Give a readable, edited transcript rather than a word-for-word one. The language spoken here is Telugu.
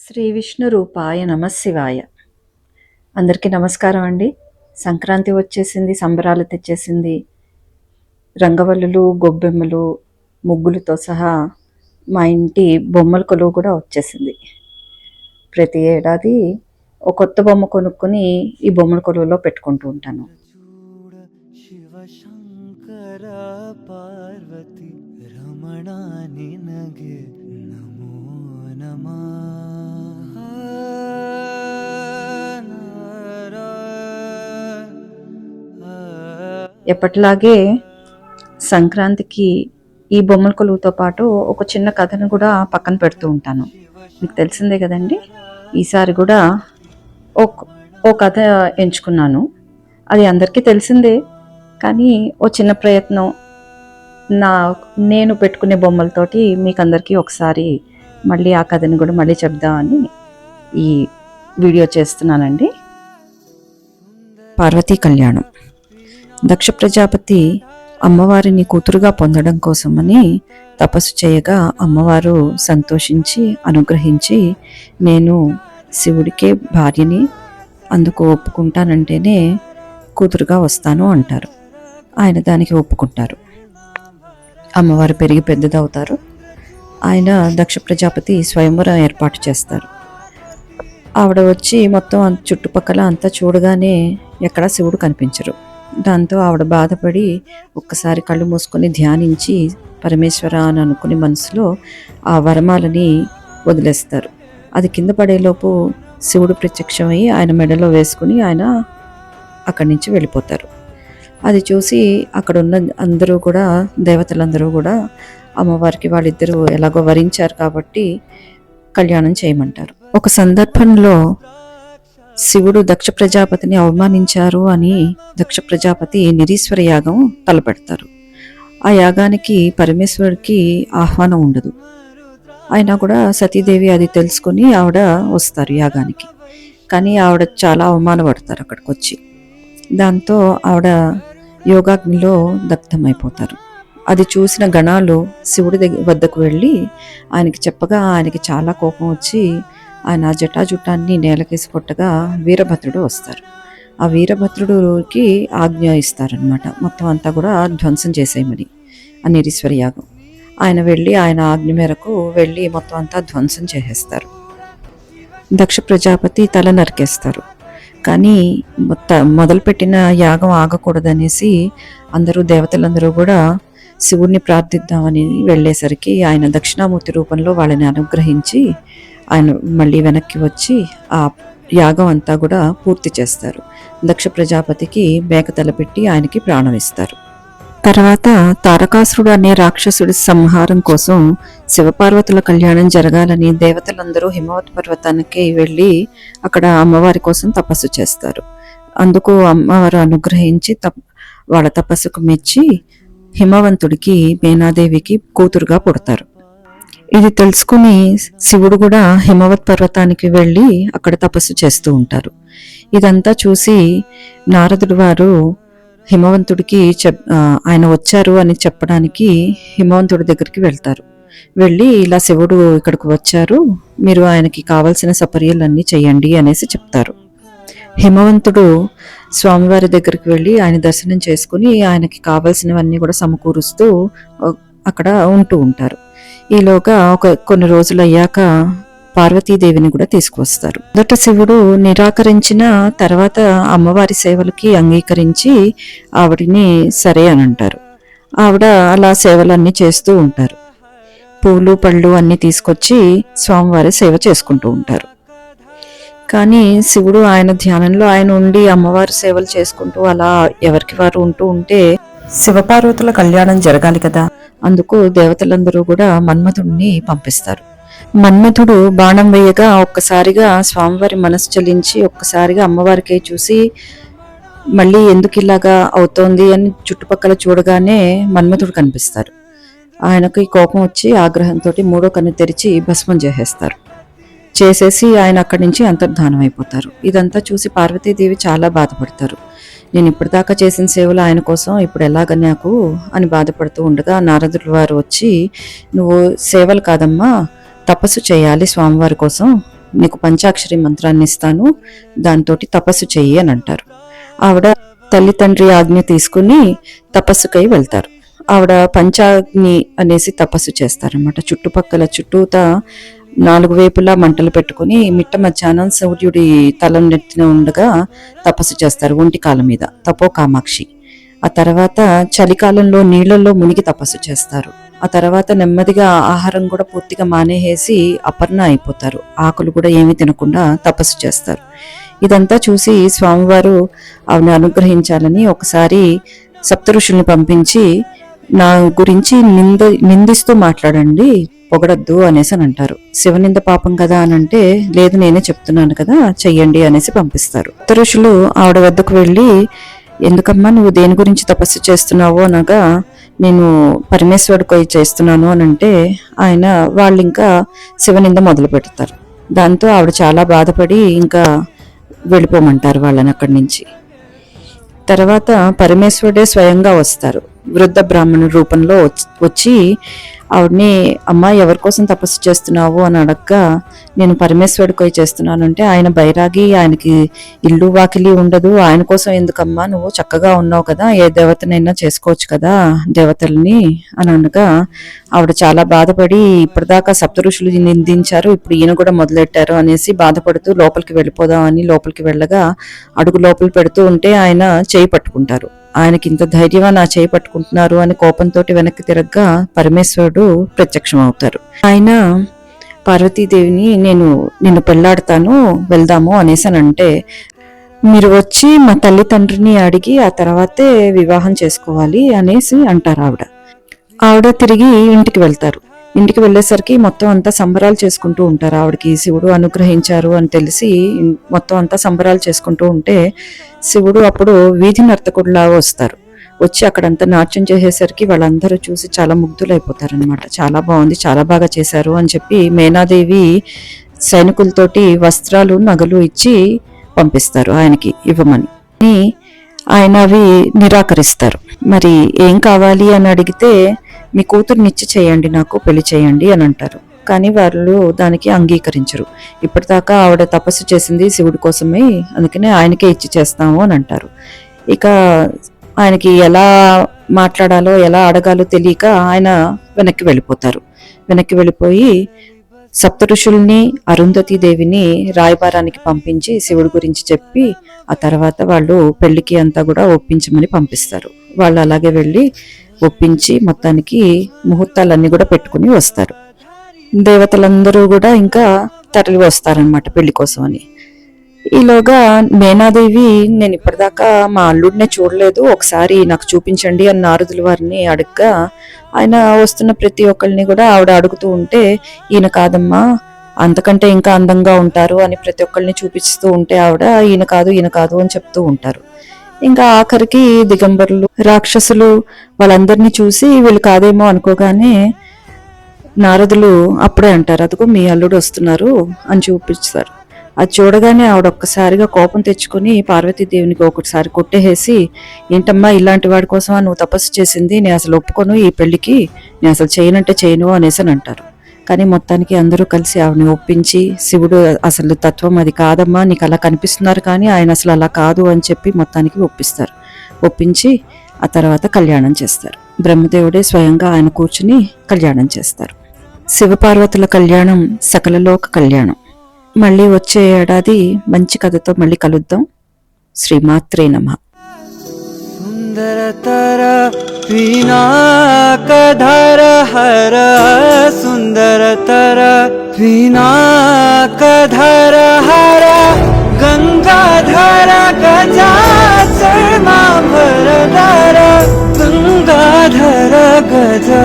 శ్రీ విష్ణు రూపాయ నమశివాయ. అందరికీ నమస్కారం అండి. సంక్రాంతి వచ్చేసింది, సంబరాలు తెచ్చేసింది. రంగవల్లులు, గొబ్బెమ్మలు, ముగ్గులతో సహా మా ఇంటి బొమ్మల కొలువు కూడా వచ్చేసింది. ప్రతి ఏడాది ఒక కొత్త బొమ్మ కొనుక్కొని ఈ బొమ్మల కొలువులో పెట్టుకుంటూ ఉంటాను. శివశంకర పార్వతి రమణ నినగే నమో నమః. ఎప్పటిలాగే సంక్రాంతికి ఈ బొమ్మల కొలువుతో పాటు ఒక చిన్న కథను కూడా పక్కన పెడుతూ ఉంటాను. మీకు తెలిసిందే కదండి. ఈసారి కూడా ఓ కథ ఎంచుకున్నాను. అది అందరికీ తెలిసిందే, కానీ ఓ చిన్న ప్రయత్నం నేను పెట్టుకునే బొమ్మలతోటి మీకు అందరికీ ఒకసారి మళ్ళీ ఆ కథని కూడా మళ్ళీ చెప్దామని ఈ వీడియో చేస్తున్నానండి. పార్వతీ కళ్యాణం. దక్ష ప్రజాపతి అమ్మవారిని కూతురుగా పొందడం కోసమని తపస్సు చేయగా అమ్మవారు సంతోషించి అనుగ్రహించి, నేను శివుడికే భార్యని, అందుకు ఒప్పుకుంటానంటేనే కూతురుగా వస్తాను అంటారు. ఆయన దానికి ఒప్పుకుంటారు. అమ్మవారు పెరిగి పెద్దదవుతారు. ఆయన దక్ష ప్రజాపతి స్వయంవరం ఏర్పాటు చేస్తారు. ఆవిడ వచ్చి మొత్తం చుట్టుపక్కల అంతా చూడగానే ఎక్కడా శివుడు కనిపించరు. దాంతో ఆవిడ బాధపడి ఒక్కసారి కళ్ళు మూసుకొని ధ్యానించి పరమేశ్వర అని అనుకుని మనసులో ఆ వరమాలని వదిలేస్తారు. అది కింద పడేలోపు శివుడు ప్రత్యక్షమై ఆయన మెడలో వేసుకుని ఆయన అక్కడి నుంచి వెళ్ళిపోతారు. అది చూసి అక్కడ ఉన్న అందరూ కూడా, దేవతలందరూ కూడా అమ్మవారికి వాళ్ళిద్దరూ ఎలాగో వరించారు కాబట్టి కళ్యాణం చేయమంటారు. ఒక సందర్భంలో శివుడు దక్ష ప్రజాపతిని అవమానించారు అని దక్ష ప్రజాపతి నిరీశ్వర యాగం తలపెడతారు. ఆ యాగానికి పరమేశ్వరుడికి ఆహ్వానం ఉండదు. అయినా కూడా సతీదేవి అది తెలుసుకుని ఆవిడ వస్తారు యాగానికి. కానీ ఆవిడ చాలా అవమానపడతారు అక్కడికి వచ్చి. దాంతో ఆవిడ యోగాగ్నిలో దగ్ధమైపోతారు. అది చూసిన గణాలు శివుడి వద్దకు వెళ్ళి ఆయనకి చెప్పగా ఆయనకి చాలా కోపం వచ్చి ఆయన జటాజుటాన్ని నేలకేసి కొట్టగా వీరభద్రుడు వస్తారు. ఆ వీరభద్రుడికి ఆజ్ఞ ఇస్తారనమాట, మొత్తం అంతా కూడా ధ్వంసం చేసేయమని ఆ నిరీశ్వర యాగం. ఆయన వెళ్ళి ఆయన ఆజ్ఞ మేరకు వెళ్ళి మొత్తం అంతా ధ్వంసం చేసేస్తారు. దక్ష ప్రజాపతి తల నరికేస్తారు. కానీ మొదలుపెట్టిన యాగం ఆగకూడదనేసి అందరూ దేవతలందరూ కూడా శివుడిని ప్రార్థిద్దామని వెళ్ళేసరికి ఆయన దక్షిణామూర్తి రూపంలో వాళ్ళని అనుగ్రహించి ఆయన మళ్ళీ వెనక్కి వచ్చి ఆ యాగం అంతా కూడా పూర్తి చేస్తారు. దక్ష ప్రజాపతికి మేక తలపెట్టి ఆయనకి ప్రాణం ఇస్తారు. తర్వాత తారకాసురుడు అనే రాక్షసుడి సంహారం కోసం శివపార్వతుల కళ్యాణం జరగాలని దేవతలందరూ హిమవత్ పర్వతానికి వెళ్ళి అక్కడ అమ్మవారి కోసం తపస్సు చేస్తారు. అందుకు అమ్మవారు అనుగ్రహించి వాళ్ళ తపస్సుకు మెచ్చి హిమవంతుడికి మేనాదేవికి కూతురుగా పుడతారు. ఇది తెలుసుకుని శివుడు కూడా హిమవత్ పర్వతానికి వెళ్ళి అక్కడ తపస్సు చేస్తూ ఉంటారు. ఇదంతా చూసి నారదుడు వారు హిమవంతుడికి ఆయన వచ్చారు అని చెప్పడానికి హిమవంతుడి దగ్గరికి వెళ్తారు. వెళ్ళి ఇలా శివుడు ఇక్కడికి వచ్చారు, మీరు ఆయనకి కావలసిన సపర్యలన్నీ చెయ్యండి అనేసి చెప్తారు. హిమవంతుడు స్వామివారి దగ్గరికి వెళ్ళి ఆయన దర్శనం చేసుకుని ఆయనకి కావలసినవన్నీ కూడా సమకూరుస్తూ అక్కడ ఉంటూ ఉంటారు. ఈలోగా కొన్ని రోజులు అయ్యాక పార్వతీదేవిని కూడా తీసుకువస్తారు. మొదట శివుడు నిరాకరించిన తర్వాత అమ్మవారి సేవలకి అంగీకరించి ఆవిడిని సరే అని అంటారు. ఆవిడ అలా సేవలన్నీ చేస్తూ ఉంటారు. పూలు పళ్ళు అన్నీ తీసుకొచ్చి స్వామివారి సేవ చేసుకుంటూ ఉంటారు. కానీ శివుడు ఆయన ధ్యానంలో ఆయన ఉండి అమ్మవారి సేవలు చేసుకుంటూ అలా ఎవరికి వారు ఉంటూ ఉంటే శివపార్వతుల కళ్యాణం జరగాలి కదా. అందుకు దేవతలందరూ కూడా మన్మథుడిని పంపిస్తారు. మన్మథుడు బాణం వేయగా ఒక్కసారిగా స్వామివారి మనసు చలించి ఒక్కసారిగా అమ్మవారికే చూసి మళ్ళీ ఎందుకు ఇలాగా అవుతోంది అని చుట్టుపక్కల చూడగానే మన్మథుడు కనిపిస్తారు. ఆయనకి కోపం వచ్చి ఆగ్రహంతో మూడో కన్ను తెరిచి భస్మం చేసేసి ఆయన అక్కడి నుంచి అంతర్ధానం అయిపోతారు. ఇదంతా చూసి పార్వతీదేవి చాలా బాధపడతారు. నేను ఇప్పటిదాకా చేసిన సేవలు ఆయన కోసం ఇప్పుడు ఎలాగ నాకు అని బాధపడుతూ ఉండగా నారదుల వారు వచ్చి, నువ్వు సేవలు కాదమ్మా, తపస్సు చేయాలి స్వామివారి కోసం, నీకు పంచాక్షరి మంత్రాన్ని ఇస్తాను, దాంతో తపస్సు చెయ్యి అని అంటారు. ఆవిడ తల్లి తండ్రి ఆజ్ఞ తీసుకుని తపస్సుకై వెళ్తారు. ఆవిడ పంచాగ్ని అనేసి తపస్సు చేస్తారన్నమాట. చుట్టూతా 4 వైపులా మంటలు పెట్టుకుని మిట్ట మధ్యాహ్నం సూర్యుడి తలం నెత్తిన ఉండగా తపస్సు చేస్తారు ఒంటి కాళ్ళ మీద, తపో కామాక్షి. ఆ తర్వాత చలికాలంలో నీళ్లలో మునిగి తపస్సు చేస్తారు. ఆ తర్వాత నెమ్మదిగా ఆహారం కూడా పూర్తిగా మానేసి అపర్ణ అయిపోతారు. ఆకులు కూడా ఏమీ తినకుండా తపస్సు చేస్తారు. ఇదంతా చూసి స్వామివారు ఆవిడ అనుగ్రహించాలని ఒకసారి సప్తఋషుల్ని పంపించి నా గురించి నిందిస్తూ మాట్లాడండి, పొగడద్దు అనేసి అని అంటారు. శివనింద పాపం కదా అని అంటే, లేదు నేనే చెప్తున్నాను కదా చెయ్యండి అనేసి పంపిస్తారు. సప్తఋషులు ఆవిడ వద్దకు వెళ్ళి, ఎందుకమ్మా నువ్వు దేని గురించి తపస్సు చేస్తున్నావు అనగా, నేను పరమేశ్వరుడికి చేస్తున్నాను అని అంటే వాళ్ళు ఇంకా శివనింద మొదలు పెడతారు. దాంతో ఆవిడ చాలా బాధపడి ఇంకా వెళ్ళిపోమంటారు వాళ్ళని అక్కడి నుంచి. తర్వాత పరమేశ్వరుడే స్వయంగా వస్తారు, వృద్ధ బ్రాహ్మణు రూపంలో వచ్చి ఆవిడని, అమ్మ ఎవరి కోసం తపస్సు చేస్తున్నావు అని అడగ్గా, నేను పరమేశ్వరుడికి చేస్తున్నాను అంటే, ఆయన బైరాగి, ఆయనకి ఇల్లు వాకిలి ఉండదు, ఆయన కోసం ఎందుకమ్మా, నువ్వు చక్కగా ఉన్నావు కదా, ఏ దేవతనైనా చేసుకోవచ్చు కదా దేవతల్ని అని అనగా, ఆవిడ చాలా బాధపడి ఇప్పటిదాకా సప్తఋషులు నిందించారు, ఇప్పుడు ఈయన కూడా మొదలెట్టారు అనేసి బాధపడుతూ లోపలికి వెళ్ళిపోదామని లోపలికి వెళ్ళగా అడుగు లోపలి పెడుతూ ఉంటే ఆయన చేయి పట్టుకుంటారు. ఆయనకి ఇంత ధైర్యంగా నా చేయి పట్టుకుంటున్నారు అని కోపంతో వెనక్కి తిరగ్గా పరమేశ్వరుడు ప్రత్యక్షం అవుతారు. ఆయన పార్వతీదేవిని, నేను నిన్ను పెళ్లాడతాను వెళ్దాము అనేసి అని అంటే, మీరు వచ్చి మా తల్లి తండ్రిని అడిగి ఆ తర్వాతే వివాహం చేసుకోవాలి అనేసి అంటారు. ఆవిడ తిరిగి ఇంటికి వెళ్తారు. ఇంటికి వెళ్ళేసరికి మొత్తం అంతా సంబరాలు చేసుకుంటూ ఉంటారు. ఆవిడకి శివుడు అనుగ్రహించారు అని తెలిసి మొత్తం అంతా సంబరాలు చేసుకుంటూ ఉంటే, శివుడు అప్పుడు వీధి నర్తకుడిలా వస్తారు. వచ్చి అక్కడంతా నాట్యం చేసేసరికి వాళ్ళందరూ చూసి చాలా ముగ్ధులైపోతారనమాట. చాలా బాగుంది, చాలా బాగా చేశారు అని చెప్పి మేనాదేవి సైనికులతోటి వస్త్రాలు నగలు ఇచ్చి పంపిస్తారు ఆయనకి ఇవ్వమని. ఆయన అవి నిరాకరిస్తారు. మరి ఏం కావాలి అని అడిగితే, మీ కూతుర్నిచ్చి చేయండి, నాకు పెళ్లి చేయండి అని అంటారు. కానీ వాళ్ళు దానికి అంగీకరించరు. ఇప్పటిదాకా ఆవిడ తపస్సు చేసింది శివుడి కోసమే, అందుకనే ఆయనకే ఇచ్చి చేస్తాము అని అంటారు. ఇక ఆయనకి ఎలా మాట్లాడాలో ఎలా అడగాలో తెలియక ఆయన వెనక్కి వెళ్ళిపోతారు. వెనక్కి వెళ్ళిపోయి సప్తఋషుల్ని అరుంధతీ దేవిని రాయబారానికి పంపించి శివుడి గురించి చెప్పి ఆ తర్వాత వాళ్ళు పెళ్లికి అంతా కూడా ఒప్పించమని పంపిస్తారు. వాళ్ళు అలాగే వెళ్ళి ఒప్పించి మొత్తానికి ముహూర్తాలన్నీ కూడా పెట్టుకుని వస్తారు. దేవతలందరూ కూడా ఇంకా తరలి వస్తారనమాట పెళ్లి కోసం అని. ఈలోగా మేనాదేవి, నేను ఇప్పటిదాకా మా అల్లుడినే చూడలేదు, ఒకసారి నాకు చూపించండి అని నారదుల వారిని అడగ్గా, ఆయన వస్తున్న ప్రతి ఒక్కరిని కూడా ఆవిడ అడుగుతూ ఉంటే, ఈయన కాదమ్మా, అంతకంటే ఇంకా అందంగా ఉంటారు అని ప్రతి ఒక్కరిని చూపిస్తూ ఉంటే ఆవిడ ఈయన కాదు అని చెప్తూ ఉంటారు. ఇంకా ఆఖరికి దిగంబరులు, రాక్షసులు వాళ్ళందరినీ చూసి వీళ్ళు కాదేమో అనుకోగానే నారదులు అప్పుడే అంటారు, అదిగో మీ అల్లుడు వస్తున్నారు అని చూపిస్తారు. అది చూడగానే ఆవిడ ఒక్కసారిగా కోపం తెచ్చుకుని పార్వతీదేవినికి ఒకసారి కొట్టేసి, ఏంటమ్మా ఇలాంటి వాడి కోసం నువ్వు తపస్సు చేసింది, నేను అసలు ఒప్పుకోను ఈ పెళ్లికి, నేను అసలు చేయనంటే చేయను అనేసి అని అంటారు. కానీ మొత్తానికి అందరూ కలిసి ఆవిడని ఒప్పించి, శివుడు అసలు తత్వం అది కాదమ్మా, నీకు అలా కనిపిస్తున్నారు కానీ ఆయన అసలు అలా కాదు అని చెప్పి మొత్తానికి ఒప్పిస్తారు. ఒప్పించి ఆ తర్వాత కళ్యాణం చేస్తారు. బ్రహ్మదేవుడే స్వయంగా ఆయన కూర్చుని కళ్యాణం చేస్తారు. శివపార్వతుల కళ్యాణం సకలలోక కళ్యాణం. మళ్ళీ వచ్చే ఏడాది మంచి కథతో మళ్ళీ కలుద్దాం. శ్రీమాత్రే నమః. सुंदरतर पिनाकधर हर सुंदरतर पिनाकधर हर गंगाधर गजाचर्मांबरधर गंगाधर गजाचर्मांबरधर